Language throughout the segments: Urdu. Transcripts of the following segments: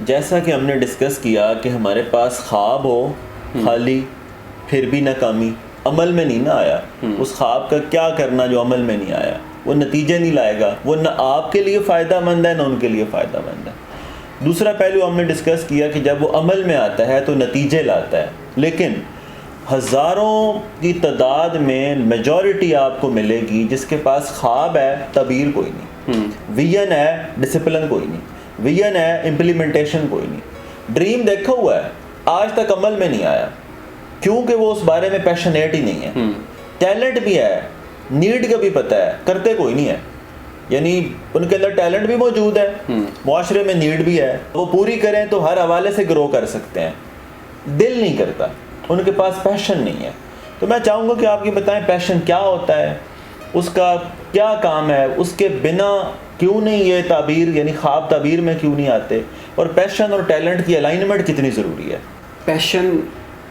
جیسا کہ ہم نے ڈسکس کیا کہ ہمارے پاس خواب ہو خالی پھر بھی ناکامی، عمل میں نہیں نہ آیا، اس خواب کا کیا کرنا جو عمل میں نہیں آیا، وہ نتیجے نہیں لائے گا، وہ نہ آپ کے لیے فائدہ مند ہے نہ ان کے لیے فائدہ مند ہے۔ دوسرا پہلو ہم نے ڈسکس کیا کہ جب وہ عمل میں آتا ہے تو نتیجے لاتا ہے، لیکن ہزاروں کی تعداد میں میجورٹی آپ کو ملے گی جس کے پاس خواب ہے، تعبیر کوئی نہیں، ویژن ہے، ڈسپلن کوئی نہیں، ویژن ہے، امپلیمنٹیشن کوئی نہیں، ڈریم دیکھا ہوا ہے، آج تک عمل میں نہیں آیا کیونکہ وہ اس بارے میں پیشنیٹ ہی نہیں ہے۔ ٹیلنٹ بھی ہے، نیڈ کا بھی پتہ ہے، کرتے کوئی نہیں ہے، یعنی ان کے اندر ٹیلنٹ بھی موجود ہے، معاشرے میں نیڈ بھی ہے، وہ پوری کریں تو ہر حوالے سے گرو کر سکتے ہیں، دل نہیں کرتا، ان کے پاس پیشن نہیں ہے۔ تو میں چاہوں گا کہ آپ یہ بتائیں پیشن کیا ہوتا ہے، اس کا کیا کام ہے، اس کے بنا کیوں نہیں یہ تعبیر یعنی خواب تعبیر میں کیوں نہیں آتے، اور پیشن اور ٹیلنٹ کی الائنمنٹ کتنی ضروری ہے؟ پیشن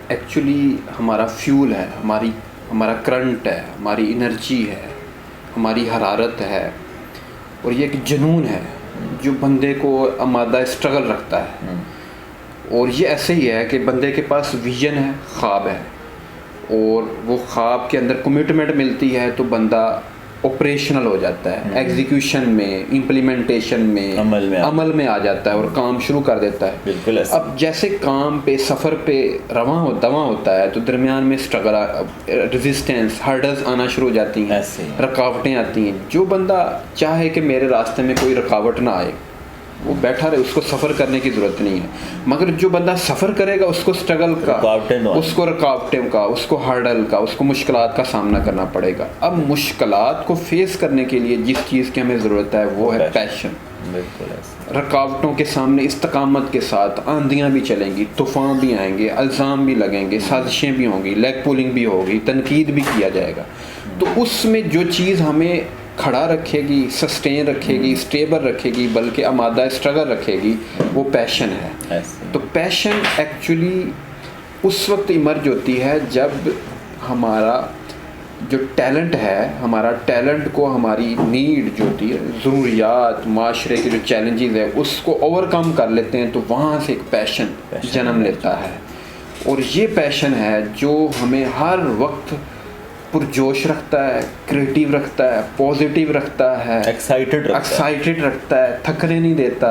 ایکچولی ہمارا فیول ہے، ہمارا کرنٹ ہے، ہماری انرجی ہے، ہماری حرارت ہے، اور یہ ایک جنون ہے جو بندے کو آمادہ اسٹرگل رکھتا ہے۔ اور یہ ایسے ہی ہے کہ بندے کے پاس ویژن ہے، خواب ہے، اور وہ خواب کے اندر کمٹمنٹ ملتی ہے تو بندہ آپریشنل ہو جاتا ہے، ایگزیکیوشن میں، امپلیمنٹیشن میں، عمل میں آ جاتا ہے اور کام شروع کر دیتا ہے۔ بالکل۔ اب جیسے کام پہ، سفر پہ دواں ہوتا ہے تو درمیان میں اسٹرگل، ریزسٹنس، ہرڈلز آنا شروع ہو جاتی ہیں، رکاوٹیں آتی ہیں۔ جو بندہ چاہے کہ میرے راستے میں کوئی رکاوٹ نہ آئے وہ بیٹھا رہے، اس کو سفر کرنے کی ضرورت نہیں ہے، مگر جو بندہ سفر کرے گا اس کو اسٹرگل کا، اس کو رکاوٹیں کا، اس کو ہرڈل کا، اس کو مشکلات کا سامنا کرنا پڑے گا۔ اب مشکلات کو فیس کرنے کے لیے جس چیز کی ہمیں ضرورت ہے وہ ہے پیشن۔ رکاوٹوں کے سامنے استقامت کے ساتھ آندیاں بھی چلیں گی، طوفان بھی آئیں گے، الزام بھی لگیں گے، سازشیں بھی ہوں گی، لیگ پولنگ بھی ہوگی، تنقید بھی کیا جائے گا، تو اس میں جو چیز ہمیں کھڑا رکھے گی، سسٹین رکھے گی، اسٹیبل رکھے گی، بلکہ آمادہ اسٹرگل رکھے گی، وہ پیشن ہے۔ تو پیشن ایکچولی اس وقت ایمرج ہوتی ہے جب ہمارا جو ٹیلنٹ ہے، ہمارا ٹیلنٹ کو ہماری نیڈ جو ہوتی ہے، ضروریات، معاشرے کے جو چیلنجز ہے اس کو اوور کم کر لیتے ہیں، تو وہاں سے ایک پیشن جنم لیتا ہے۔ اور یہ پیشن ہے جو ہمیں ہر وقت پرجوش رکھتا ہے، کریٹیو رکھتا ہے، پازیٹیو رکھتا ہے، ایکسائٹیڈ رکھتا ہے، تھکنے نہیں دیتا،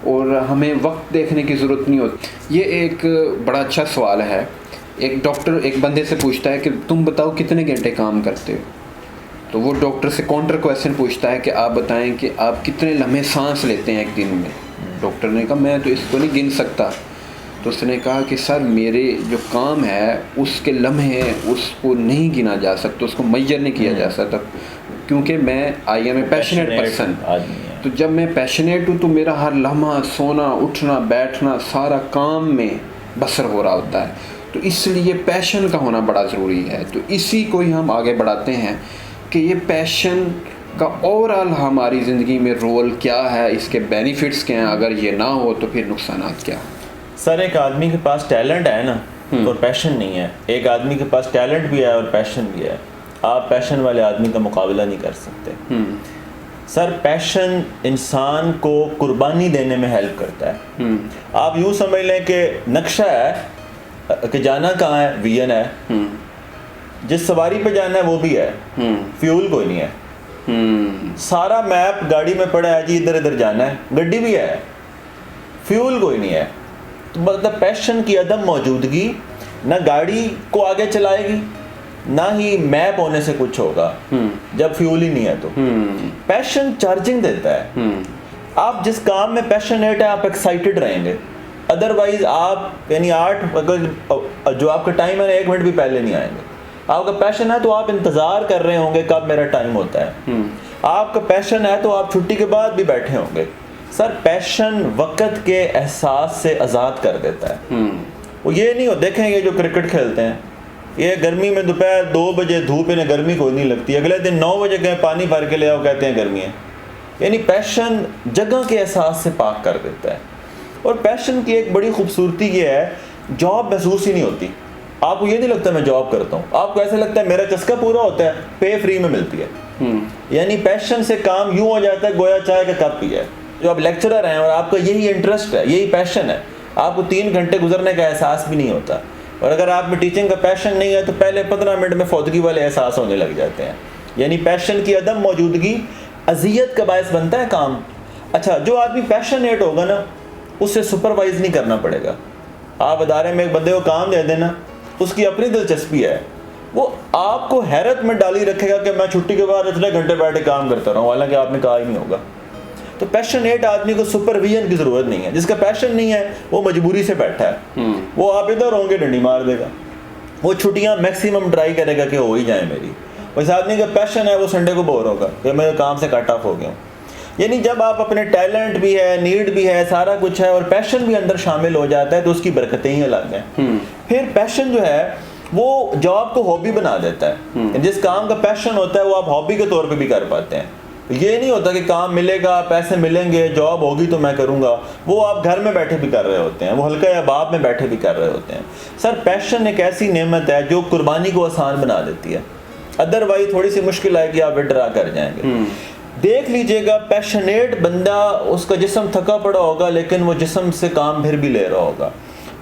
اور ہمیں وقت دیکھنے کی ضرورت نہیں ہوتی۔ یہ ایک بڑا اچھا سوال ہے۔ ایک ڈاکٹر ایک بندے سے پوچھتا ہے کہ تم بتاؤ کتنے گھنٹے کام کرتے ہو، تو وہ ڈاکٹر سے کاؤنٹر کویسچن پوچھتا ہے کہ آپ بتائیں کہ آپ کتنے لمحے سانس لیتے ہیں ایک دن میں۔ ڈاکٹر نے کہا میں تو اس کو نہیں گن سکتا۔ تو اس نے کہا کہ سر میرے جو کام ہے اس کے لمحے اس کو نہیں گنا جا سکتا، اس کو میجر نہیں کیا جا سکتا، کیونکہ میں I am a passionate person. تو جب میں پیشنیٹ ہوں تو میرا ہر لمحہ، سونا، اٹھنا، بیٹھنا، سارا کام میں بسر ہو رہا ہوتا ہے، تو اس لیے پیشن کا ہونا بڑا ضروری ہے۔ تو اسی کو ہی ہم آگے بڑھاتے ہیں کہ یہ پیشن کا اوور آل ہماری زندگی میں رول کیا ہے، اس کے بینیفٹس کیا ہیں، اگر یہ نہ ہو تو پھر نقصانات کیا ہیں۔ سر ایک آدمی کے پاس ٹیلنٹ ہے نا اور پیشن نہیں ہے، ایک آدمی کے پاس ٹیلنٹ بھی ہے اور پیشن بھی ہے، آپ پیشن والے آدمی کا مقابلہ نہیں کر سکتے۔ سر پیشن انسان کو قربانی دینے میں ہیلپ کرتا ہے۔ آپ یوں سمجھ لیں کہ نقشہ ہے کہ جانا کہاں ہے، ویژن ہے، جس سواری پہ جانا ہے وہ بھی ہے، فیول کوئی نہیں ہے، سارا میپ گاڑی میں پڑا ہے جی ادھر ادھر جانا ہے، گڈی بھی ہے، فیول کوئی نہیں ہے۔ تو مطلب پیشن کی عدم موجودگی نہ گاڑی کو آگے چلائے گی نہ ہی میپ ہونے سے کچھ ہوگا جب فیول ہی نہیں ہے۔ تو پیشن چارجنگ دیتا ہے، آپ جس کام میں پیشنیٹ ہے آپ ایکسائٹیڈ رہیں گے، ادروائز آپ یعنی 8 اگر جو آپ کا ٹائم ہے 1 منٹ بھی پہلے نہیں آئیں گے۔ آپ کا پیشن ہے تو آپ انتظار کر رہے ہوں گے کب میرا ٹائم ہوتا ہے، آپ کا پیشن ہے تو آپ چھٹی کے بعد بھی بیٹھے ہوں گے۔ سر پیشن وقت کے احساس سے آزاد کر دیتا ہے۔ وہ یہ نہیں ہو، دیکھیں یہ جو کرکٹ کھیلتے ہیں، یہ گرمی میں دوپہر 2 بجے دھوپ انہیں گرمی کوئی نہیں لگتی، اگلے دن 9 بجے گئے پانی بھر کے لے آؤ کہتے ہیں گرمی ہے۔ یعنی پیشن جگہ کے احساس سے پاک کر دیتا ہے۔ اور پیشن کی ایک بڑی خوبصورتی یہ ہے، جاب محسوس ہی نہیں ہوتی، آپ کو یہ نہیں لگتا میں جاب کرتا ہوں، آپ کو ایسا لگتا ہے میرا چسکا پورا ہوتا ہے، پے فری میں ملتی ہے۔ یعنی پیشن سے کام یوں ہو جاتا ہے گویا چائے کا کپ پیا ہے، جو آپ لیکچرر ہیں اور آپ کا یہی انٹرسٹ ہے, یہی پیشن ہے, آپ کو 3 گھنٹے گزرنے کا احساس بھی نہیں ہوتا. اور اگر آپ میں ٹیچنگ کا پیشن نہیں ہے تو پہلے 15 منٹ میں فوتگی والے احساس ہونے لگ جاتے ہیں. یعنی پیشن کی عدم موجودگی اذیت کا باعث بنتا ہے کام. اچھا, جو آدمی پیشنیٹ ہوگا نا, اسے سپروائز نہیں کرنا پڑے گا. آپ ادارے میں ایک بندے کو کام دے دینا, اس کی اپنی دلچسپی ہے, وہ آپ کو حیرت میں ڈالی رکھے گا کہ میں چھٹی کے بعد اتنے گھنٹے بیٹھ کے کام کرتا رہا ہوں, حالانکہ آپ نے کہا ہی نہیں ہوگا. تو پیشنیٹ آدمی کو سپرویژن کی ضرورت نہیں ہے. جس کا پیشن نہیں ہے وہ مجبوری سے بیٹھا ہے, وہ آپ ادھر ہوں گے ڈنڈی مار دے گا, وہ چھٹیاں میکسیمم ٹرائی کرے گا کہ ہو ہی جائیں میری. اس آدمی کا پیشن ہے وہ سنڈے کو بور ہوگا کہ میں کام سے کٹ آف ہو گیا ہوں. یعنی جب آپ اپنے ٹیلنٹ بھی ہے, نیڈ بھی ہے, سارا کچھ ہے اور پیشن بھی اندر شامل ہو جاتا ہے تو اس کی برکتیں ہی الگ ہیں. پھر پیشن جو ہے وہ جاب کو ہابی بنا دیتا ہے. جس کام کا پیشن ہوتا ہے وہ آپ ہابی کے طور پہ بھی کر پاتے ہیں. یہ نہیں ہوتا کہ کام ملے گا, پیسے ملیں گے, جاب ہوگی تو میں کروں گا. وہ آپ گھر میں بیٹھے بھی کر رہے ہوتے ہیں, وہ ہلکا احباب میں بیٹھے بھی کر رہے ہوتے ہیں. سر پیشن ایک ایسی نعمت ہے جو قربانی کو آسان بنا دیتی ہے. ادروائز تھوڑی سی مشکل آئے گی, آپ ڈرا کر جائیں گے. دیکھ لیجئے گا, پیشنیٹ بندہ, اس کا جسم تھکا پڑا ہوگا لیکن وہ جسم سے کام پھر بھی لے رہا ہوگا.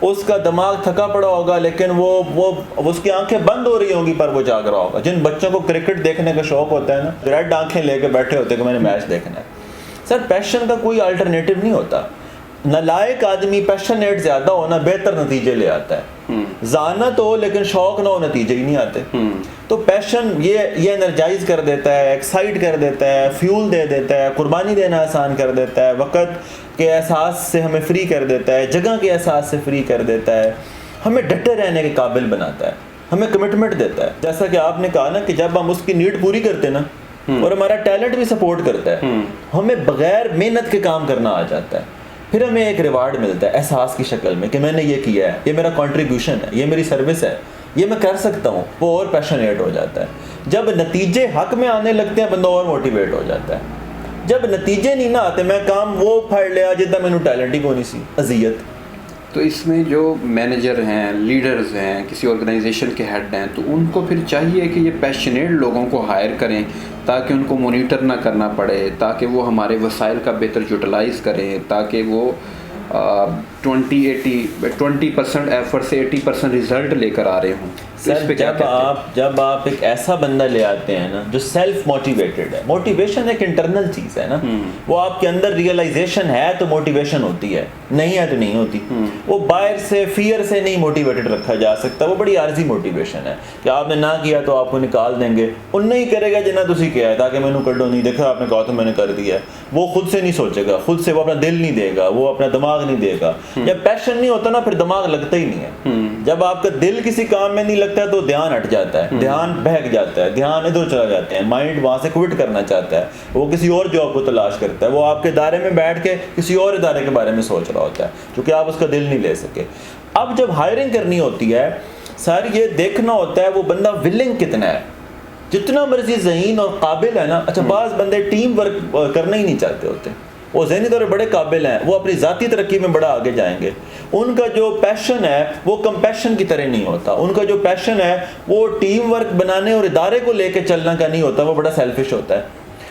اس کا دماغ تھکا پڑا ہوگا لیکن وہ اس کی آنکھیں بند ہو رہی ہوں گی پر وہ جاگ رہا ہوگا. جن بچوں کو کرکٹ دیکھنے کا شوق ہوتا ہے نا, ریڈ آنکھیں لے کے بیٹھے ہوتے ہیں کہ میں نے میچ دیکھنا ہے. سر پیشن کا کوئی الٹرنیٹو نہیں ہوتا. نالائق آدمی پیشنیٹ زیادہ ہونا بہتر نتیجے لے آتا ہے. ذہانت ہو لیکن شوق نہ ہو, نتیجے ہی نہیں آتے. تو پیشن یہ انرجائز کر دیتا ہے, ایکسائٹ کر دیتا ہے, فیول دے دیتا ہے, قربانی دینا آسان کر دیتا ہے, وقت کے احساس سے ہمیں فری کر دیتا ہے, جگہ کے احساس سے فری کر دیتا ہے, ہمیں ڈٹے رہنے کے قابل بناتا ہے, ہمیں کمٹمنٹ دیتا ہے. جیسا کہ آپ نے کہا نا کہ جب ہم اس کی نیڈ پوری کرتے نا اور ہمارا ٹیلنٹ بھی سپورٹ کرتا ہے, ہمیں بغیر محنت کے کام کرنا آ جاتا ہے. پھر ہمیں ایک ریوارڈ ملتا ہے احساس کی شکل میں کہ میں نے یہ کیا ہے, یہ میرا کنٹریبیوشن ہے, یہ میری سروس ہے, یہ میں کر سکتا ہوں. وہ اور پیشنیٹ ہو جاتا ہے. جب نتیجے حق میں آنے لگتے ہیں بندہ اور موٹیویٹ ہو جاتا ہے. جب نتیجے نہیں نہ آتے, میں کام وہ پھاڑ لیا جتنا میں نے ٹیلنٹ ہی کو نہیں سی, اذیت. تو اس میں جو مینیجر ہیں, لیڈرز ہیں, کسی آرگنائزیشن کے ہیڈ ہیں, تو ان کو پھر چاہیے کہ یہ پیشنیٹ لوگوں کو ہائر کریں تاکہ ان کو مونیٹر نہ کرنا پڑے, تاکہ وہ ہمارے وسائل کا بہتر یوٹیلائز کریں, تاکہ وہ 20% ایفرٹ سے 80% رزلٹ لے کر آ رہے ہوں. سر جب آپ ایک ایسا بندہ لے آتے ہیں نا جو سیلف موٹیویٹڈ ہے, موٹیویشن ایک انٹرنل چیز ہے نا, وہ آپ کے اندر ریئلائزیشن ہے تو موٹیویشن ہوتی ہے, نہیں ہے تو نہیں ہوتی. وہ باہر سے فیئر سے نہیں موٹیویٹڈ رکھا جا سکتا, وہ بڑی عارضی موٹیویشن ہے کہ آپ نے نہ کیا تو آپ کو نکال دیں گے. ان نہیں کرے گا جنہیں تسی کیا ہے تاکہ میں نے کڈو نہیں, دیکھا آپ نے کہا تو میں نے کر دیا ہے. وہ خود سے نہیں سوچے گا, خود سے وہ اپنا دل نہیں دے گا, وہ اپنا دماغ نہیں دے گا. جب پیشن نہیں ہوتا نا پھر دماغ لگتا ہی نہیں ہے. جب آپ کا دل کسی کام میں نہیں لگتا ہے تو دھیان ہٹ جاتا ہے, دھیان بہک جاتا ہے, دھیان ادھر چلا جاتا ہے, مائنڈ وہاں سے کوئٹ کرنا چاہتا ہے, وہ کسی اور جاب کو تلاش کرتا ہے, وہ آپ کے ادارے میں بیٹھ کے کسی اور ادارے کے بارے میں سوچ رہا ہوتا ہے کیونکہ آپ اس کا دل نہیں لے سکے. اب جب ہائرنگ کرنی ہوتی ہے سر, یہ دیکھنا ہوتا ہے وہ بندہ ولنگ کتنا ہے. جتنا مرضی ذہین اور قابل ہے نا, اچھا بعض بندے ٹیم ورک کرنا ہی نہیں چاہتے ہوتے, وہ ذہنی طور پر بڑے قابل ہیں, وہ اپنی ذاتی ترقی میں بڑا آگے جائیں گے. ان کا جو پیشن ہے وہ کمپیشن کی طرح نہیں ہوتا. ان کا جو پیشن ہے وہ ٹیم ورک بنانے اور ادارے کو لے کے چلنا کا نہیں ہوتا, وہ بڑا سیلفش ہوتا ہے,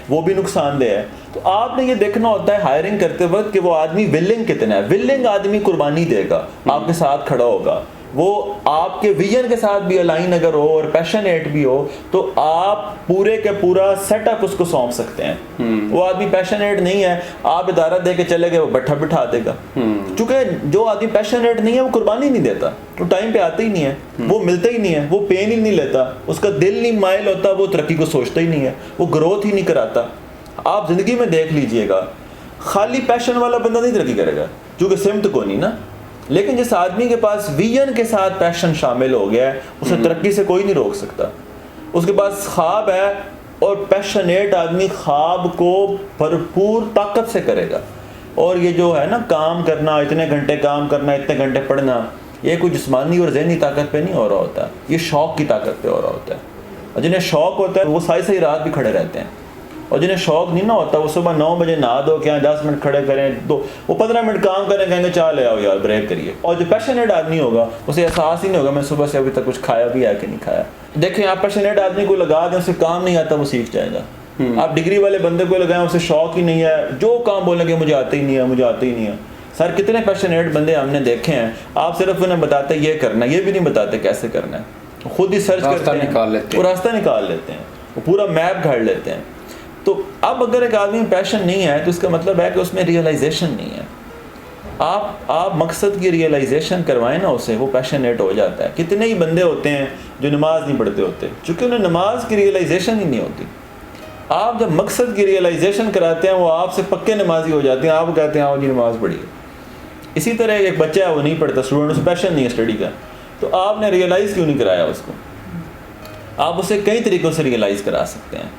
وہ بھی نقصان دہ ہے. تو آپ نے یہ دیکھنا ہوتا ہے ہائرنگ کرتے وقت کہ وہ آدمی ولنگ کتنا ہے. ولنگ آدمی قربانی دے گا, آپ کے ساتھ کھڑا ہوگا, وہ آپ کے ویژن کے ساتھ بھی الائن اگر ہو اور پیشنیٹ بھی ہو تو آپ پورے کے پورا سیٹ اپ اس کو سونپ سکتے ہیں. وہ آدمی پیشنیٹ نہیں ہے, آپ ادارہ دے کے چلے گئے, وہ بٹھا بٹھا دے گا. چونکہ جو آدمی پیشنیٹ نہیں ہے وہ قربانی نہیں دیتا, وہ ٹائم پہ آتا ہی نہیں ہے, وہ ملتا ہی نہیں ہے, وہ پین ہی نہیں لیتا, اس کا دل نہیں مائل ہوتا, وہ ترقی کو سوچتا ہی نہیں ہے, وہ گروتھ ہی نہیں کراتا. آپ زندگی میں دیکھ لیجئے گا, خالی پیشن والا بندہ نہیں ترقی کرے گا چونکہ سمت کو نہیں نا. لیکن جس آدمی کے پاس ویژن کے ساتھ پیشن شامل ہو گیا ہے اسے ترقی سے کوئی نہیں روک سکتا. اس کے پاس خواب ہے اور پیشنیٹ آدمی خواب کو بھرپور طاقت سے کرے گا. اور یہ جو ہے نا کام کرنا, اتنے گھنٹے کام کرنا, اتنے گھنٹے پڑھنا, یہ کوئی جسمانی اور ذہنی طاقت پہ نہیں ہو رہا ہوتا, یہ شوق کی طاقت پہ ہو رہا ہوتا ہے. اور جنہیں شوق ہوتا ہے وہ ساری رات بھی کھڑے رہتے ہیں, اور جنہیں شوق نہیں نہ ہوتا وہ صبح 9 بجے نہا دھو کے 10 منٹ کھڑے کریں, وہ 15 منٹ کام کریں, کہیں گے چاہ لے آؤ یار بریک کریے. اور جو پیشنیٹ آدمی ہوگا اسے احساس ہی نہیں ہوگا میں صبح سے ابھی تک کچھ کھایا بھی ہے کہ نہیں کھایا. دیکھیں آپ پیشنیٹ آدمی کو لگا دیں, اسے کام نہیں آتا وہ سیکھ جائے گا. آپ ڈگری والے بندے کو لگائیں اسے شوق ہی نہیں ہے, جو کام بولیں کہ مجھے آتے ہی نہیں ہے, مجھے آتے ہی نہیں ہے. سر کتنے پیشنیٹ بندے ہم نے دیکھے ہیں, آپ صرف انہیں بتاتے یہ کرنا, یہ بھی نہیں بتاتے کیسے کرنا ہے, خود ہی سرچ کرتے ہیں وہ راستہ نکال لیتے ہیں, وہ پورا میپ گھڑ لیتے ہیں. تو اب اگر ایک آدمی میں پیشن نہیں ہے تو اس کا مطلب ہے کہ اس میں ریئلائزیشن نہیں ہے. آپ مقصد کی ریئلائزیشن کروائیں نا اسے, وہ پیشنیٹ ہو جاتا ہے. کتنے ہی بندے ہوتے ہیں جو نماز نہیں پڑھتے ہوتے چونکہ انہیں نماز کی ریئلائزیشن ہی نہیں ہوتی. آپ جب مقصد کی ریئلائزیشن کراتے ہیں وہ آپ سے پکے نمازی ہو جاتے ہیں, آپ کہتے ہیں آؤ جی نماز پڑھی. اسی طرح ایک بچہ ہے وہ نہیں پڑھتا, اسٹوڈنٹ سے پیشن نہیں ہے اسٹڈی کا, تو آپ نے ریئلائز کیوں نہیں کرایا اس کو؟ آپ اسے کئی طریقوں سے ریئلائز کرا سکتے ہیں.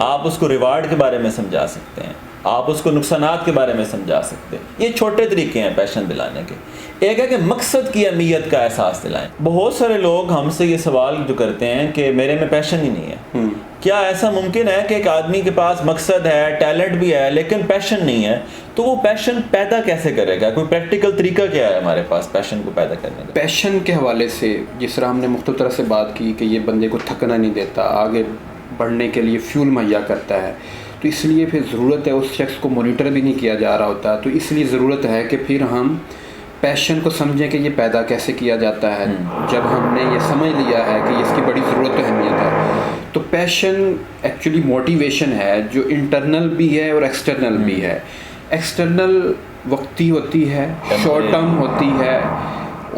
آپ اس کو ریوارڈ کے بارے میں سمجھا سکتے ہیں, آپ اس کو نقصانات کے بارے میں سمجھا سکتے ہیں. یہ چھوٹے طریقے ہیں پیشن دلانے کے. ایک ہے کہ مقصد کی اہمیت کا احساس دلائیں. بہت سارے لوگ ہم سے یہ سوال جو کرتے ہیں کہ میرے میں پیشن ہی نہیں ہے. کیا ایسا ممکن ہے کہ ایک آدمی کے پاس مقصد ہے, ٹیلنٹ بھی ہے, لیکن پیشن نہیں ہے, تو وہ پیشن پیدا کیسے کرے گا؟ کوئی پریکٹیکل طریقہ کیا ہے ہمارے پاس پیشن کو پیدا کرنے کا؟ پیشن کے حوالے سے جس طرح ہم نے مختلف طرح سے بات کی کہ یہ بندے کو تھکنا نہیں دیتا, آگے بڑھنے کے لیے فیول مہیا کرتا ہے, تو اس لیے پھر ضرورت ہے اس شخص کو مانیٹر بھی نہیں کیا جا رہا ہوتا, تو اس لیے ضرورت ہے کہ پھر ہم پیشن کو سمجھیں کہ یہ پیدا کیسے کیا جاتا ہے. جب ہم نے یہ سمجھ لیا ہے کہ اس کی بڑی ضرورت و اہمیت ہے, تو پیشن ایکچولی موٹیویشن ہے جو انٹرنل بھی ہے اور ایکسٹرنل بھی ہے. ایکسٹرنل وقتی ہوتی ہے, شارٹ ٹرم ہوتی ہے,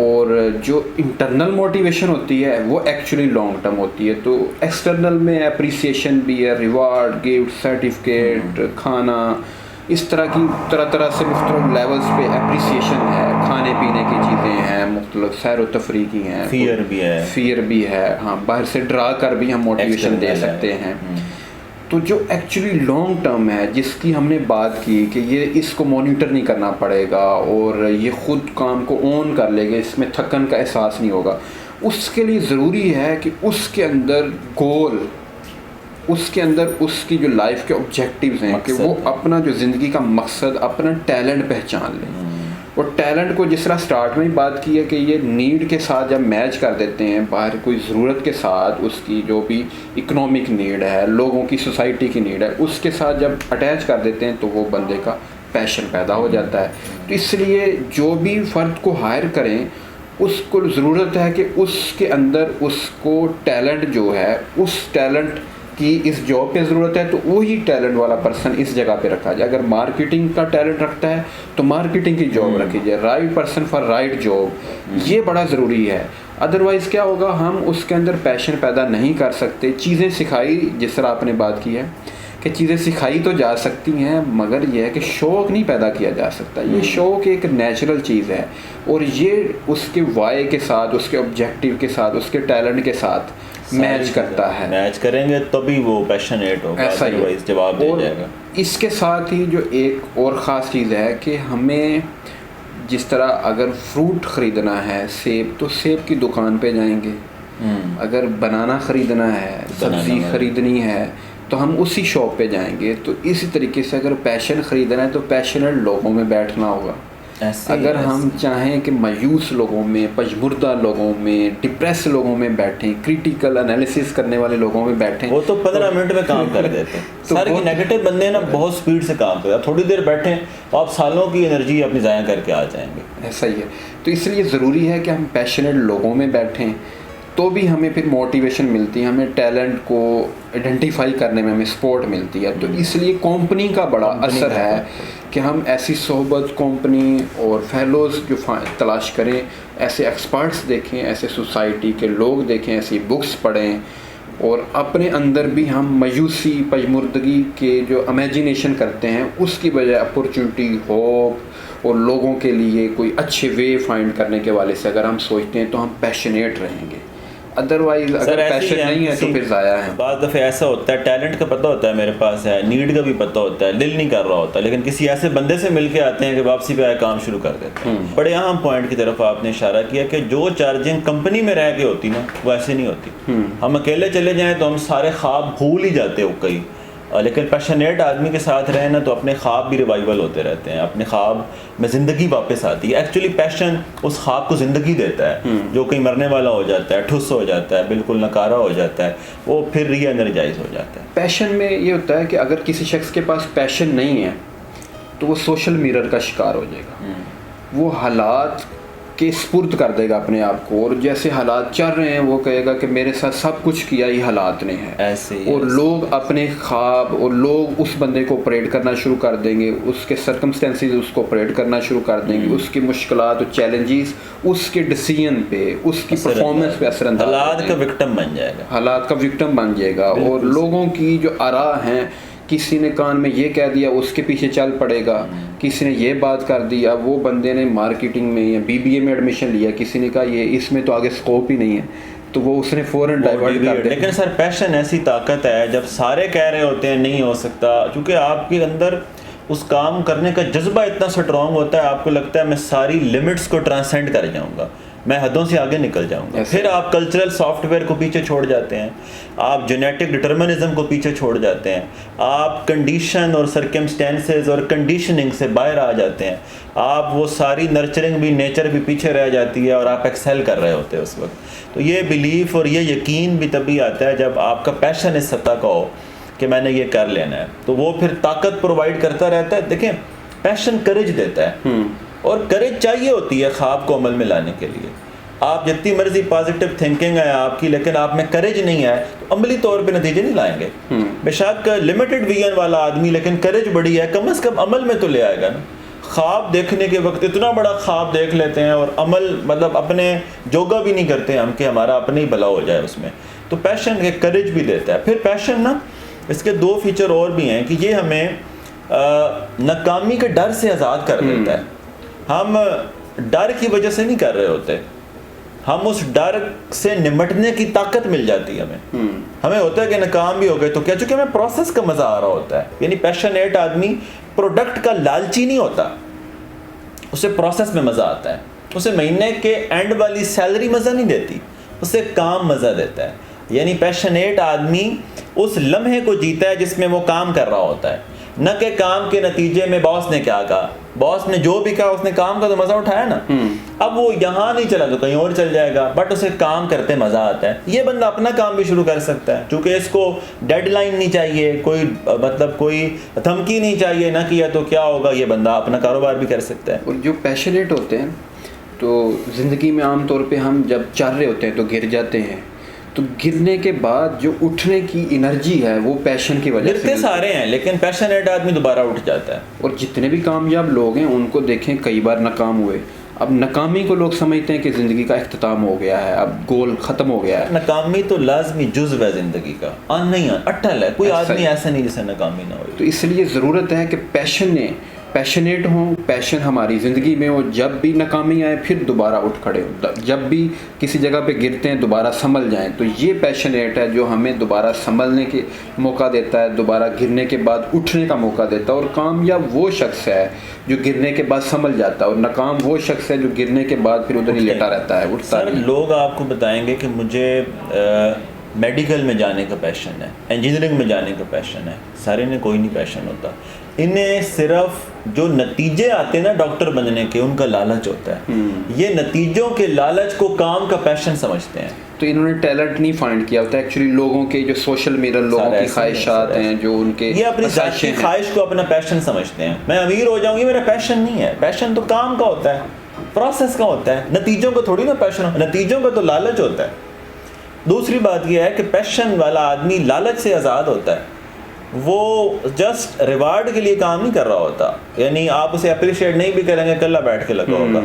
اور جو انٹرنل موٹیویشن ہوتی ہے وہ ایکچولی لانگ ٹرم ہوتی ہے. تو ایکسٹرنل میں اپریسیشن بھی ہے, ریوارڈ, گفٹ, سرٹیفکیٹ, کھانا, اس طرح کی طرح سے مختلف لیولز پہ اپریسیشن ہے. کھانے پینے کی چیزیں ہیں, مختلف سیر و تفریح کی ہیں, فیئر بھی ہے, ہاں باہر سے ڈرا کر بھی ہم موٹیویشن دے سکتے ہیں. تو جو ایکچولی لانگ ٹرم ہے جس کی ہم نے بات کی کہ یہ اس کو مانیٹر نہیں کرنا پڑے گا اور یہ خود کام کو اون کر لے گا, اس میں تھکن کا احساس نہیں ہوگا, اس کے لیے ضروری ہے کہ اس کے اندر گول, اس کے اندر اس کی جو لائف کے آبجیکٹیوز ہیں کہ وہ اپنا جو زندگی کا مقصد, اپنا ٹیلنٹ پہچان لیں. اور ٹیلنٹ کو جس طرح سٹارٹ میں ہی بات کی ہے کہ یہ نیڈ کے ساتھ جب میچ کر دیتے ہیں, باہر کوئی ضرورت کے ساتھ, اس کی جو بھی اکنامک نیڈ ہے, لوگوں کی سوسائٹی کی نیڈ ہے, اس کے ساتھ جب اٹیچ کر دیتے ہیں تو وہ بندے کا پیشن پیدا ہو جاتا ہے. تو اس لیے جو بھی فرد کو ہائر کریں اس کو ضرورت ہے کہ اس کے اندر اس کو ٹیلنٹ جو ہے, اس ٹیلنٹ کی اس جاب پہ ضرورت ہے تو وہی ٹیلنٹ والا پرسن اس جگہ پہ رکھا جائے. اگر مارکیٹنگ کا ٹیلنٹ رکھتا ہے تو مارکیٹنگ کی جاب رکھی جائے, right person for right job, یہ بڑا ضروری ہے. ادروائز کیا ہوگا, ہم اس کے اندر پیشن پیدا نہیں کر سکتے. چیزیں سکھائی, جس طرح آپ نے بات کی ہے کہ چیزیں سکھائی تو جا سکتی ہیں, مگر یہ ہے کہ شوق نہیں پیدا کیا جا سکتا. یہ شوق ایک نیچرل چیز ہے اور یہ اس کے وائی کے ساتھ, اس کے آبجیکٹیو کے ساتھ, اس کے ٹیلنٹ کے ساتھ میچ کرتا ہے. میچ کریں گے تبھی وہ پیشنیٹ ہوگا, ایسا ہی جواب دے جائے گا. اس کے ساتھ ہی جو ایک اور خاص چیز ہے کہ ہمیں جس طرح اگر فروٹ خریدنا ہے, سیب, تو سیب کی دکان پہ جائیں گے. اگر بنانا خریدنا ہے, سبزی خریدنی ہے, تو ہم اسی شاپ پہ جائیں گے. تو اسی طریقے سے اگر پیشن خریدنا ہے تو پیشنیٹ لوگوں میں بیٹھنا ہوگا. اگر ہم چاہیں کہ مایوس لوگوں میں, پژمردہ لوگوں میں, ڈپریس لوگوں میں بیٹھیں, کریٹیکل انالیسس کرنے والے لوگوں میں بیٹھیں, وہ تو 15 منٹ میں کام کر دیتے ہیں. سر یہ نیگیٹو بندے نا بہت سپیڈ سے کام کرتے ہیں, تھوڑی دیر بیٹھیں آپ سالوں کی انرجی اپنی ضائع کر کے آ جائیں گے. ایسا ہی ہے. تو اس لیے ضروری ہے کہ ہم پیشنیٹ لوگوں میں بیٹھیں تو بھی ہمیں پھر موٹیویشن ملتی ہے, ہمیں ٹیلنٹ کو آئیڈینٹیفائی کرنے میں ہمیں سپورٹ ملتی ہے. تو اس لیے کمپنی کا بڑا اثر ہے کہ ہم ایسی صحبت, کمپنی اور فیلوز جو تلاش کریں, ایسے ایکسپرٹس دیکھیں, ایسے سوسائٹی کے لوگ دیکھیں, ایسی بکس پڑھیں, اور اپنے اندر بھی ہم مایوسی, پژمردگی کے جو امیجنیشن کرتے ہیں اس کی بجائے اپرچونٹی, ہوپ اور لوگوں کے لیے کوئی اچھے وے فائنڈ کرنے کے والے سے اگر ہم سوچتے ہیں تو ہم پیشنیٹ رہیں گے. ادروائز اگر پیشن نہیں ہے تو پھر ضائع ہے. بعض دفعہ ایسا ہوتا ہے ٹیلنٹ کا پتہ ہوتا ہے میرے پاس ہے, نیڈ کا بھی پتہ ہوتا ہے, دل نہیں کر رہا ہوتا, لیکن کسی ایسے بندے سے مل کے آتے ہیں کہ واپسی پہ آئے کام شروع کر دیتے ہیں. بڑے اہم پوائنٹ کی طرف آپ نے اشارہ کیا کہ جو چارجنگ کمپنی میں رہ کے ہوتی نا وہ ایسے نہیں ہوتی. ہم اکیلے چلے جائیں تو ہم سارے خواب بھول ہی جاتے ہو کئی, لیکن پیشنیٹ آدمی کے ساتھ رہیں نا تو اپنے خواب بھی ریوائول ہوتے رہتے ہیں, اپنے خواب میں زندگی واپس آتی ہے. ایکچولی پیشن اس خواب کو زندگی دیتا ہے جو کہیں مرنے والا ہو جاتا ہے, ٹھس ہو جاتا ہے, بالکل نکارا ہو جاتا ہے, وہ پھر ری انرجائز ہو جاتا ہے. پیشن میں یہ ہوتا ہے کہ اگر کسی شخص کے پاس پیشن نہیں ہے تو وہ سوشل میرر کا شکار ہو جائے گا, وہ حالات کے سپرد کر دے گا اپنے آپ کو, اور جیسے حالات چل رہے ہیں وہ کہے گا کہ میرے ساتھ سب کچھ کیا ہی حالات نے ہے, اور لوگ اپنے خواب اور لوگ اس بندے کو آپریٹ کرنا شروع کر دیں گے, اس کے سرکمسٹینسز اس کو آپریٹ کرنا شروع کر دیں گے, اس کی مشکلات اور چیلنجز اس کے ڈیسیژن پہ, اس کی پرفارمنس پہ اثر انداز, حالات کا وکٹم بن جائے گا, حالات کا وکٹم بن جائے گا. اور لوگوں کی جو آراء ہیں, کسی نے کان میں یہ کہہ دیا اس کے پیچھے چل پڑے گا, کسی نے یہ بات کر دی, اب وہ بندے نے مارکیٹنگ میں یا BBA میں ایڈمیشن لیا, کسی نے کہا یہ اس میں تو آگے اسکوپ ہی نہیں ہے, تو وہ اس نے فوراً ڈائیورٹ کر دیا. لیکن سر پیشن ایسی طاقت ہے جب سارے کہہ رہے ہوتے ہیں نہیں ہو سکتا, کیونکہ آپ کے اندر اس کام کرنے کا جذبہ اتنا سٹرونگ ہوتا ہے, آپ کو لگتا ہے میں ساری لمٹس کو ٹرانسینڈ کر جاؤں گا, میں حدوں سے آگے نکل جاؤں گا. پھر آپ کلچرل سافٹ ویئر کو پیچھے چھوڑ جاتے ہیں, آپ جینیٹک ڈٹرمنزم کو پیچھے چھوڑ جاتے ہیں, آپ کنڈیشن اور سرکمسٹینسز اور کنڈیشننگ سے باہر آ جاتے ہیں, آپ وہ ساری نرچرنگ بھی نیچر بھی پیچھے رہ جاتی ہے اور آپ ایکسیل کر رہے ہوتے ہیں اس وقت. تو یہ بلیف اور یہ یقین بھی تبھی آتا ہے جب آپ کا پیشن اس سطح کا ہو کہ میں نے یہ کر لینا ہے, تو وہ پھر طاقت پرووائڈ کرتا رہتا ہے. دیکھیں پیشن کریج دیتا ہے, اور کریج چاہیے ہوتی ہے خواب کو عمل میں لانے کے لیے. آپ جتنی مرضی پازیٹیو تھنکنگ ہے آپ کی, لیکن آپ میں کریج نہیں ہے تو عملی طور پہ نتیجے نہیں لائیں گے. بے شک لمیٹڈ ویژن والا آدمی لیکن کریج بڑی ہے, کم از کم عمل میں تو لے آئے گا نا. خواب دیکھنے کے وقت اتنا بڑا خواب دیکھ لیتے ہیں اور عمل مطلب اپنے جوگا بھی نہیں کرتے ہم کہ ہمارا اپنے ہی بھلا ہو جائے اس میں. تو پیشن کے کریج بھی دیتا ہے. پھر پیشن نا اس کے دو فیچر اور بھی ہیں کہ یہ ہمیں ناکامی کے ڈر سے آزاد کر دیتا ہے. ہم ڈر کی وجہ سے نہیں کر رہے ہوتے, ہم اس ڈر سے نمٹنے کی طاقت مل جاتی ہے ہمیں. ہمیں ہوتا ہے کہ ناکام بھی ہو گئے تو کیا, چونکہ ہمیں پروسیس کا مزہ آ رہا ہوتا ہے. یعنی پیشنیٹ آدمی پروڈکٹ کا لالچی نہیں ہوتا, اسے پروسیس میں مزہ آتا ہے. اسے مہینے کے اینڈ والی سیلری مزہ نہیں دیتی, اسے کام مزہ دیتا ہے. یعنی پیشنیٹ آدمی اس لمحے کو جیتا ہے جس میں وہ کام کر رہا ہوتا ہے, نہ کہ کام کے نتیجے میں باس نے کیا کہا, باس نے جو بھی کہا اس نے کام کا تو مزہ اٹھایا نا. اب وہ یہاں نہیں چلا تو کہیں اور چل جائے گا, بٹ اسے کام کرتے مزہ آتا ہے. یہ بندہ اپنا کام بھی شروع کر سکتا ہے چونکہ اس کو ڈیڈ لائن نہیں چاہیے, کوئی مطلب کوئی دھمکی نہیں چاہیے, نہ کیا تو کیا ہوگا, یہ بندہ اپنا کاروبار بھی کر سکتا ہے. اور جو پیشنیٹ ہوتے ہیں تو زندگی میں عام طور پہ ہم جب چل رہے ہوتے ہیں تو گر جاتے ہیں, تو گرنے کے بعد جو اٹھنے کی انرجی ہے وہ پیشن کی وجہ سے. گرتے سارے ہیں لیکن پیشنیٹ آدمی دوبارہ اٹھ جاتا ہے. اور جتنے بھی کامیاب لوگ ہیں ان کو دیکھیں کئی بار ناکام ہوئے, اب ناکامی کو لوگ سمجھتے ہیں کہ زندگی کا اختتام ہو گیا ہے, اب گول ختم ہو گیا ہے. ناکامی تو لازمی جزو ہے زندگی کا, نہیں اٹھل ہے, کوئی آدمی ایسا نہیں جسے ناکامی نہ ہو. تو اس لیے ضرورت ہے کہ پیشنیٹ ہوں, پیشن ہماری زندگی میں ہو, جب بھی ناکامی آئے پھر دوبارہ اٹھ کھڑے ہوں, جب بھی کسی جگہ پہ گرتے ہیں دوبارہ سنبھل جائیں. تو یہ پیشنیٹ ہے جو ہمیں دوبارہ سنبھلنے کے موقع دیتا ہے, دوبارہ گرنے کے بعد اٹھنے کا موقع دیتا ہے. اور کامیاب وہ شخص ہے جو گرنے کے بعد سنبھل جاتا ہے, اور ناکام وہ شخص ہے جو گرنے کے بعد پھر ادھر ہی لیٹا رہتا ہے, اٹھتا نہیں. لوگ آپ کو بتائیں گے کہ مجھے میڈیکل میں جانے کا پیشن ہے, انجینئرنگ میں جانے کا پیشن ہے. سارے نے کوئی نہیں پیشن ہوتا, انہیں صرف جو نتیجے آتے ہیں نا ڈاکٹر بننے کے ان کا لالچ ہوتا ہے. یہ نتیجوں کے لالچ کو کام کا پیشن سمجھتے ہیں. تو انہوں نے ٹیلنٹ نہیں فائنڈ کیا ہوتا ایکچولی, لوگوں کے جو سوشل میرر, لوگوں کی خواہشات ہیں, جو ان کے یہ اپنی ذاتی خواہش کو اپنا پیشن سمجھتے ہیں. میں امیر ہو جاؤں, یہ میرا پیشن نہیں ہے. پیشن تو کام کا ہوتا ہے, پروسیس کا ہوتا ہے, نتیجوں کا تھوڑی نا پیشن, نتیجوں کا تو لالچ ہوتا ہے. دوسری بات یہ ہے کہ پیشن والا آدمی لالچ سے آزاد ہوتا ہے, وہ جسٹ ریوارڈ کے لیے کام نہیں کر رہا ہوتا. یعنی آپ اسے اپریشیٹ نہیں بھی کریں گے, کلّا بیٹھ کے لگا ہوگا.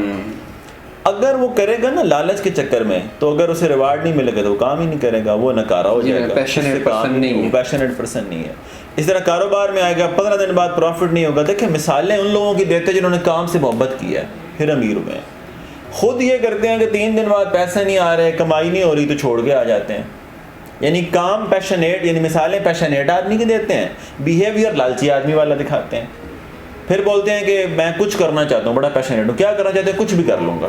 اگر وہ کرے گا نا لالچ کے چکر میں, تو اگر اسے ریوارڈ نہیں ملے گا تو وہ کام ہی نہیں کرے گا, وہ نکارا ہو جائے گا, پیشنیٹ پرسن نہیں ہے. اس طرح کاروبار میں آئے گا, 15 دن بعد پروفٹ نہیں ہوگا. دیکھیں مثالیں ان لوگوں کی دیتے جنہوں نے کام سے محبت کی ہے, پھر امیر ہوئے. خود یہ کرتے ہیں کہ 3 دن بعد پیسے نہیں آ رہے, کمائی نہیں ہو رہی, تو چھوڑ کے آ جاتے ہیں. یعنی کام پیشنیٹ, یعنی مثالیں پیشنیٹ آدمی کی دیتے ہیں, بیہیویئر لالچی آدمی والا دکھاتے ہیں. پھر بولتے ہیں کہ میں کچھ کرنا چاہتا ہوں, بڑا پیشنیٹ ہوں. کیا کرنا چاہتے ہیں؟ کچھ بھی کر لوں گا.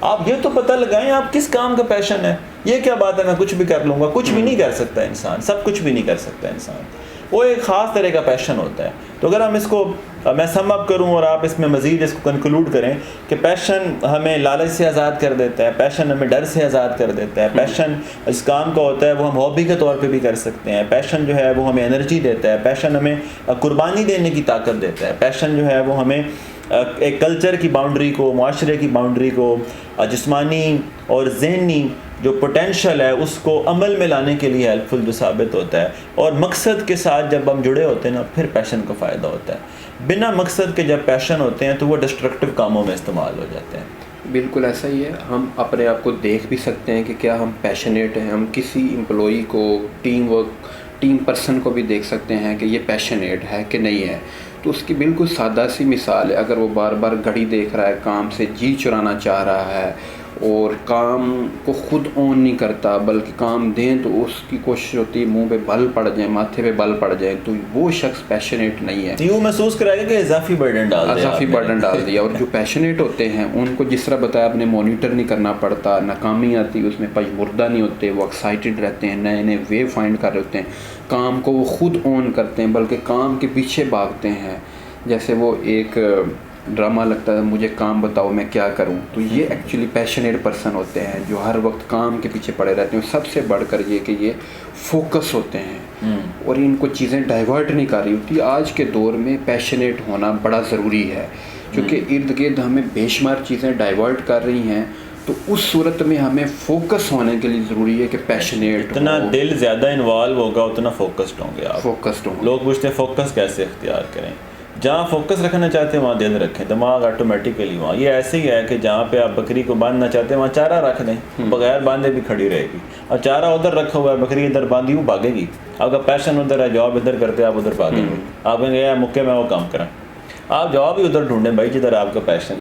آپ یہ تو پتہ لگائیں آپ کس کام کا پیشن ہے. یہ کیا بات ہے میں کچھ بھی کر لوں گا؟ کچھ بھی نہیں کر سکتا انسان, سب کچھ بھی نہیں کر سکتا انسان. وہ ایک خاص طرح کا پیشن ہوتا ہے. تو اگر ہم اس کو میں سم اپ کروں اور آپ اس میں مزید اس کو کنکلوڈ کریں کہ پیشن ہمیں لالچ سے آزاد کر دیتا ہے, پیشن ہمیں ڈر سے آزاد کر دیتا ہے, پیشن اس کام کا ہوتا ہے وہ ہم ہابی کے طور پہ بھی کر سکتے ہیں, پیشن جو ہے وہ ہمیں انرجی دیتا ہے, پیشن ہمیں قربانی دینے کی طاقت دیتا ہے, پیشن جو ہے وہ ہمیں ایک کلچر کی باؤنڈری کو, معاشرے کی باؤنڈری کو, جسمانی اور ذہنی جو پوٹینشل ہے اس کو عمل میں لانے کے لیے ہیلپ فل جو ثابت ہوتا ہے. اور مقصد کے ساتھ جب ہم جڑے ہوتے ہیں نا پھر پیشن کا فائدہ ہوتا ہے. بنا مقصد کے جب پیشن ہوتے ہیں تو وہ ڈسٹرکٹیو کاموں میں استعمال ہو جاتے ہیں. بالکل ایسا ہی ہے. ہم اپنے آپ کو دیکھ بھی سکتے ہیں کہ کیا ہم پیشنیٹ ہیں. ہم کسی امپلائی کو, ٹیم پرسن کو بھی دیکھ سکتے ہیں کہ یہ پیشنیٹ ہے کہ نہیں ہے. تو اس کی بالکل سادہ سی مثال ہے, اگر وہ بار بار گھڑی دیکھ رہا ہے, کام سے جی چرانا چاہ رہا ہے اور کام کو خود اون نہیں کرتا بلکہ کام دیں تو اس کی کوشش ہوتی ہے منہ پہ بل پڑ جائیں, ماتھے پہ بل پڑ جائیں, تو وہ شخص پیشنیٹ نہیں ہے. یوں محسوس کرائے گا کہ اضافی برڈن ڈال دیا. اور جو پیشنیٹ ہوتے ہیں ان کو جس طرح بتایا آپ نے, مانیٹر نہیں کرنا پڑتا, ناکامی آتی اس میں پشمردہ نہیں ہوتے, وہ ایکسائٹیڈ رہتے ہیں, نئے نئے وے فائنڈ کر رہے ہوتے ہیں, کام کو وہ خود اون کرتے ہیں بلکہ کام کے پیچھے بھاگتے ہیں. جیسے وہ ایک ڈرامہ لگتا ہے مجھے کام بتاؤ میں کیا کروں. تو یہ ایکچولی پیشنیٹ پرسن ہوتے ہیں جو ہر وقت کام کے پیچھے پڑے رہتے ہیں. سب سے بڑھ کر یہ کہ یہ فوکس ہوتے ہیں اور ان کو چیزیں ڈائیورٹ نہیں کر رہی ہوتی. آج کے دور میں پیشنیٹ ہونا بڑا ضروری ہے کیونکہ ارد گرد ہمیں بے شمار چیزیں ڈائیورٹ کر رہی ہیں. تو اس صورت میں ہمیں فوکس ہونے کے لیے ضروری ہے کہ پیشنیٹ اتنا دل زیادہ انوالو ہوگا اتنا فوکسڈ ہوں گے آپ. فوکسڈ ہوں. لوگ پوچھتے ہیں فوکس کیسے اختیار کریں. جہاں فوکس رکھنا چاہتے ہیں وہاں دل رکھیں, دماغ آٹومیٹیکلی وہاں. یہ ایسے ہی ہے کہ جہاں پہ آپ بکری کو باندھنا چاہتے ہیں وہاں چارہ رکھ دیں, بغیر باندھے بھی کھڑی رہے گی. اور چارہ ادھر رکھا ہوا ہے, بکری ادھر باندھی وہ بھاگے گی. آپ کا پیشن ادھر ہے, جاب ادھر کرتے آپ ادھر بھاگیں گے. آپ کہیں گے مکے میں وہ کام کریں, آپ جاب ہی ادھر ڈھونڈیں بھائی جدھر آپ کا پیشن